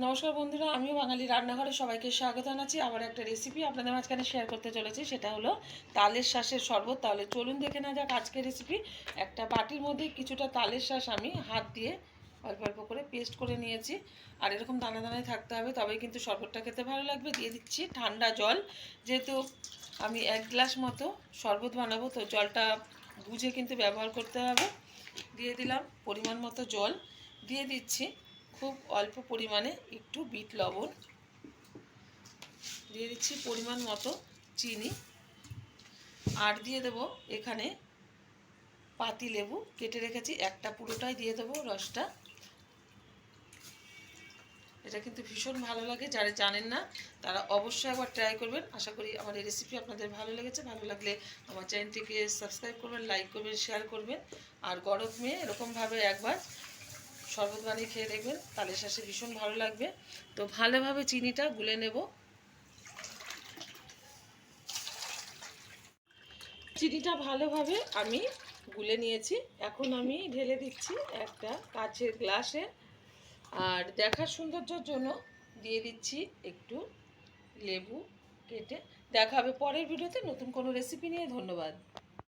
নমস্কার বন্ধুরা, আমিও বাঙালি রান্নাঘরে সবাইকে স্বাগত জানাচ্ছি। আবার একটা রেসিপি আপনাদের মাঝখানে শেয়ার করতে চলেছি, সেটা হলো তালের শাঁসের শরবত। তাহলে চলুন দেখে না যাক আজকের রেসিপি। একটা বাটির মধ্যে কিছুটা তালের শাঁস আমি হাত দিয়ে অল্প অল্প করে পেস্ট করে নিয়েছি। আর এরকম দানা দানায় থাকতে হবে, তবেই কিন্তু শরবতটা খেতে ভালো লাগবে। দিয়ে দিচ্ছি ঠান্ডা জল, যেহেতু আমি 1 গ্লাস মতো শরবত বানাবো, তো জলটা বুঝে কিন্তু ব্যবহার করতে হবে। দিয়ে দিলাম পরিমাণ মতো জল, দিয়ে দিচ্ছি খুব অল্প পরিমাণে একটু বিট লবণ, দিয়ে দিচ্ছি পরিমাণ মতো চিনি, আর দিয়ে দেবো এখানে পাতি লেবু কেটে রেখেছি একটা, পুরোটাই দিয়ে দেবো রসটা। এটা কিন্তু ভীষণ ভালো লাগে, যারা জানেন না তারা অবশ্যই একবার ট্রাই করবেন। আশা করি আমার এই রেসিপি আপনাদের ভালো লেগেছে। ভালো লাগলে আমার চ্যানেলটিকে সাবস্ক্রাইব করবেন, লাইক করবেন, শেয়ার করবেন। আর গরমে এরকমভাবে একবার শরবত বানিয়ে খেয়ে দেখবেন, তালের শাঁসে ভীষণ ভালো লাগবে। তো ভালোভাবে চিনিটা গুলে নেব। চিনিটা ভালোভাবে আমি গুলে নিয়েছি। এখন আমি ঢেলে দিচ্ছি একটা কাচের গ্লাসে, আর দেখার সৌন্দর্যের জন্য দিয়ে দিচ্ছি একটু লেবু কেটে। দেখা হবে পরের ভিডিওতে নতুন কোনো রেসিপি নিয়ে। ধন্যবাদ।